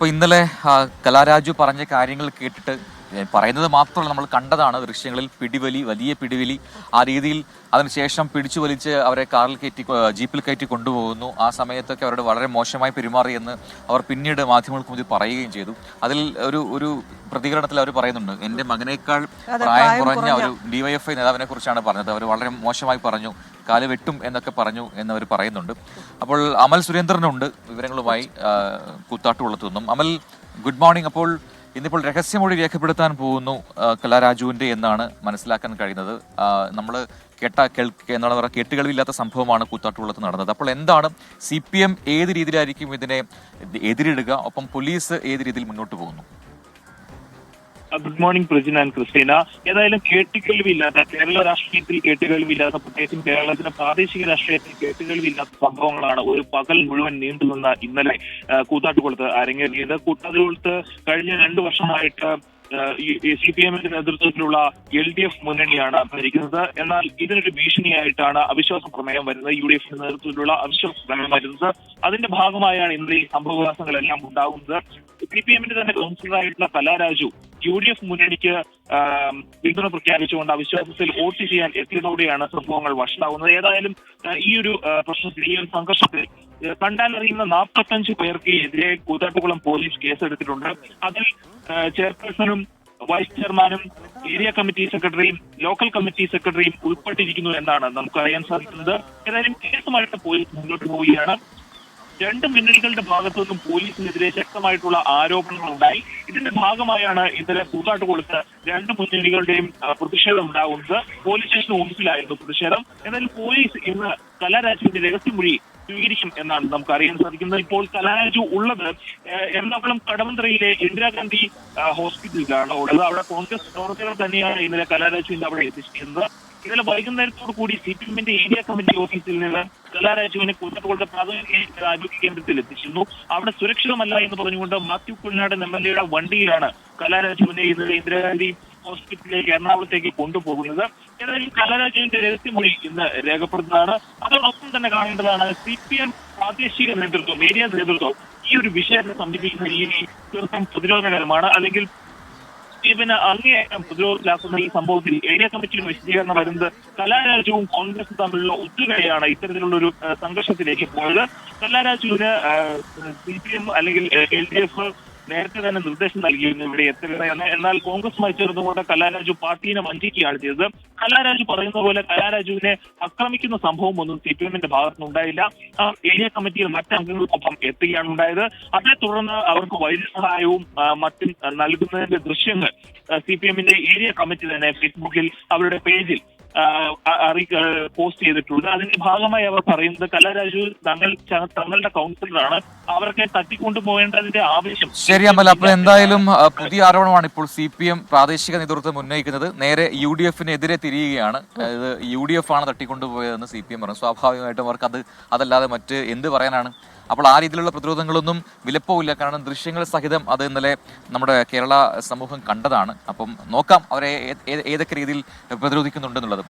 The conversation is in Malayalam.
അപ്പോൾ ഇന്നലെ കലാരാജു പറഞ്ഞ കാര്യങ്ങൾ കേട്ടിട്ട് പറയുന്നത് മാത്രമല്ല, നമ്മൾ കണ്ടതാണ് ദൃശ്യങ്ങളിൽ. വലിയ പിടിവലി, ആ രീതിയിൽ അതിനുശേഷം പിടിച്ചു വലിച്ച് അവരെ കാറിൽ കയറ്റി ജീപ്പിൽ കയറ്റി കൊണ്ടുപോകുന്നു. ആ സമയത്തൊക്കെ അവരോട് വളരെ മോശമായി പെരുമാറിയെന്ന് അവർ പിന്നീട് മാധ്യമങ്ങൾക്ക് മുന്നിൽ പറയുകയും ചെയ്തു. അതിൽ ഒരു പ്രതികരണത്തിൽ അവർ പറയുന്നുണ്ട്, എൻ്റെ മകനേക്കാൾ പ്രായം കുറഞ്ഞ ഒരു ഡിവൈഎഫ്ഐ നേതാവിനെ കുറിച്ചാണ് പറഞ്ഞത്. അവർ വളരെ മോശമായി പറഞ്ഞു, കാല് വെട്ടും എന്നൊക്കെ പറഞ്ഞു എന്നവർ പറയുന്നുണ്ട്. അപ്പോൾ അമൽ സുരേന്ദ്രനുണ്ട് വിവരങ്ങളുമായി കൂത്താട്ടുകുളത്തു നിന്നും. അമൽ, ഗുഡ് മോർണിംഗ്. അപ്പോൾ ഇന്നിപ്പോൾ രഹസ്യമൊഴി രേഖപ്പെടുത്താൻ പോകുന്നു കലാരാജുവിന്റെ എന്നാണ് മനസ്സിലാക്കാൻ കഴിയുന്നത്. നമ്മൾ എന്താണ് പറയുക, കേട്ടുകളില്ലാത്ത സംഭവമാണ് കൂത്താട്ടുകുളത്ത് നടന്നത്. അപ്പോൾ എന്താണ് CPM ഏത് രീതിയിലായിരിക്കും ഇതിനെ എതിരിടുക, ഒപ്പം പോലീസ് ഏത് രീതിയിൽ മുന്നോട്ട് പോകുന്നു? Good morning Prajin and Christina. ഏതായാലും കേട്ടുകേൾവിയില്ലാത്ത, കേരള രാഷ്ട്രീയത്തിൽ കേട്ടുകേൾവിയില്ലാത്ത, പ്രത്യേകിച്ചും കേരളത്തിന്റെ പ്രാദേശിക രാഷ്ട്രീയത്തിൽ കേട്ടുകേൾവിയില്ലാത്ത സംഭവങ്ങളാണ് ഒരു പകൽ മുഴുവൻ നീണ്ടുനിന്ന ഇന്നലെ കൂത്താട്ടുകുളത്ത് അരങ്ങേറിയത്. കൂത്താട്ടുകുളത്ത് കഴിഞ്ഞ 2 വർഷമായിട്ട് CPM-ന്റെ നേതൃത്വത്തിലുള്ള LDF മുന്നണിയാണ് ഭരിക്കുന്നത്. എന്നാൽ ഇതിനൊരു ഭീഷണിയായിട്ടാണ് അവിശ്വാസ പ്രമേയം വരുന്നത്. UDF-ന്റെ നേതൃത്വത്തിലുള്ള അവിശ്വാസ പ്രമേയം വരുന്നത്. അതിന്റെ ഭാഗമായാണ് ഇന്നലെ ഈ സംഭവവികാസങ്ങളെല്ലാം ഉണ്ടാകുന്നത്. CPM-ന്റെ തന്നെ കൗൺസിലറായിട്ടുള്ള കലാരാജു UDF മുന്നണിക്ക് പിന്തുണ പ്രഖ്യാപിച്ചുകൊണ്ട് അവിശ്വാസത്തിൽ വോട്ട് ചെയ്യാൻ എത്തിയതോടെയാണ് സംഭവങ്ങൾ വഷളാവുന്നത്. ഏതായാലും ഈ ഒരു പ്രശ്നത്തിൽ, ഈ ഒരു സംഘർഷത്തിൽ കണ്ടാലറിയുന്ന 45 പേർക്ക് എതിരെ കൂത്താട്ടുകുളം പോലീസ് കേസെടുത്തിട്ടുണ്ട്. അതിൽ ചെയർപേഴ്സണും വൈസ് ചെയർമാനും ഏരിയ കമ്മിറ്റി സെക്രട്ടറിയും ലോക്കൽ കമ്മിറ്റി സെക്രട്ടറിയും ഉൾപ്പെട്ടിരിക്കുന്നു എന്നാണ് നമുക്ക് അറിയാൻ സാധിക്കുന്നത്. ഏതായാലും കേസുമായിട്ട് പോലീസ് മുന്നോട്ട് പോവുകയാണ്. 2 മുന്നണികളുടെ ഭാഗത്തു നിന്നും പോലീസിനെതിരെ ശക്തമായിട്ടുള്ള ആരോപണങ്ങൾ ഉണ്ടായി. ഇതിന്റെ ഭാഗമായാണ് ഇന്നലെ കൂത്താട്ടുകുളത്ത് 2 മുന്നണികളുടെയും പ്രതിഷേധം ഉണ്ടാകുന്നത്. പോലീസ് സ്റ്റേഷൻ ഓഫീസിലായിരുന്നു പ്രതിഷേധം. എന്നാൽ പോലീസ് ഇന്ന് കലാരാജുവിന്റെ രഹസ്യമൊഴി സ്വീകരിക്കും എന്നാണ് നമുക്ക് അറിയാൻ സാധിക്കുന്നത്. ഇപ്പോൾ കലാരാജു ഉള്ളത് എറണാകുളം കടവന്ത്രയിലെ ഇന്ദിരാഗാന്ധി ഹോസ്പിറ്റലിലാണ് ഉള്ളത്. അവിടെ കോൺഗ്രസ് പ്രവർത്തകർ തന്നെയാണ് ഇന്നലെ കലാരാജുവിന്റെ അവിടെ എത്തിച്ചിരുന്നത്. ഇന്നലെ വൈകുന്നേരത്തോടു കൂടി CPM-ന്റെ ഏരിയ കമ്മിറ്റി ഓഫീസിൽ നിന്ന് കലാരാജുവിനെ കൂത്താട്ടുകുളത്തെ പ്രാഥമിക ആരോഗ്യ കേന്ദ്രത്തിൽ എത്തിച്ചിരുന്നു. അവിടെ സുരക്ഷിതമല്ല എന്ന് പറഞ്ഞുകൊണ്ട് മാത്യു കുഞ്ഞാടൻ MLA-യുടെ വണ്ടിയിലാണ് കലാരാജുവിനെ ഇന്നലെ ഇന്ദിരാഗാന്ധി ഹോസ്പിറ്റലിലേക്ക് എറണാകുളത്തേക്ക് കൊണ്ടുപോകുന്നത്. ഏതായാലും കലാരാജുവിന്റെ രഹസ്യമൊഴി ഇന്ന് രേഖപ്പെടുന്നതാണ്. അതോടൊപ്പം തന്നെ കാണേണ്ടതാണ്, CPM പ്രാദേശിക നേതൃത്വം, ഏരിയ നേതൃത്വം ഈ ഒരു വിഷയത്തെ സമീപിക്കുന്ന രീതി തീർത്തും പ്രതിരോധകരമാണ്. അല്ലെങ്കിൽ പിന്നെ അങ്ങേയറ്റം പ്രതിരോധത്തിലാക്കുന്ന ഈ സംഭവത്തിൽ ഏരിയ കമ്മിറ്റിയുടെ വിശദീകരണം വരുന്നത് കലാരാജുവും കോൺഗ്രസും തമ്മിലുള്ള ഒത്തുകളിയാണ് ഇത്തരത്തിലുള്ള ഒരു സംഘർഷത്തിലേക്ക് പോയത്. കലാരാജുവിന് CPM അല്ലെങ്കിൽ LDF നേരത്തെ തന്നെ നിർദ്ദേശം നൽകിയിരുന്നു ഇവിടെ എത്തരുതെന്ന്. എന്നാൽ കോൺഗ്രസുമായി ചേർന്നുകൊണ്ട് കലാരാജു പാർട്ടീനെ വഞ്ചിക്കുകയാണ് ചെയ്തത്. കലാരാജു പറയുന്ന പോലെ കലാരാജുവിനെ ആക്രമിക്കുന്ന സംഭവം ഒന്നും CPM-ന്റെ ഭാഗത്തുനിന്നുണ്ടായില്ല. ഏരിയ കമ്മിറ്റിയിൽ മറ്റംഗങ്ങൾക്കൊപ്പം എത്തുകയാണ് ഉണ്ടായത്. അതേ തുടർന്ന് അവർക്ക് വൈദ്യസഹായവും മറ്റും നൽകുന്നതിന്റെ ദൃശ്യങ്ങൾ CPM-ന്റെ ഏരിയ കമ്മിറ്റി തന്നെ ഫേസ്ബുക്കിൽ അവരുടെ പേജിൽ പോസ്റ്റ് ചെയ്തിട്ടുണ്ട്. അതിന്റെ ഭാഗമായി അവർ പറയുന്നത് കലാരാജു തങ്ങളുടെ കൗൺസിലറാണ്, അവർക്ക് തട്ടിക്കൊണ്ടുപോകേണ്ടതിന്റെ ആവശ്യം. ശരി അമൽ, അപ്പോൾ എന്തായാലും പുതിയ ആരോപണമാണ് ഇപ്പോൾ CPM പ്രാദേശിക നേതൃത്വം ഉന്നയിക്കുന്നത്. നേരെ UDF-നെതിരെ തിരിയുകയാണ്. UDF ആണ് തട്ടിക്കൊണ്ടുപോയതെന്ന് CPM പറഞ്ഞു. സ്വാഭാവികമായിട്ടും അവർക്ക് അതല്ലാതെ മറ്റ് എന്ത് പറയാനാണ്? അപ്പോൾ ആ രീതിയിലുള്ള പ്രതിരോധങ്ങളൊന്നും വിലപ്പോവില്ല. കാരണം ദൃശ്യങ്ങൾ സഹിതം അത് ഇന്നലെ നമ്മുടെ കേരള സമൂഹം കണ്ടതാണ്. അപ്പം നോക്കാം അവരെ ഏതൊക്കെ രീതിയിൽ പ്രതിരോധിക്കുന്നുണ്ടെന്നുള്ളത്.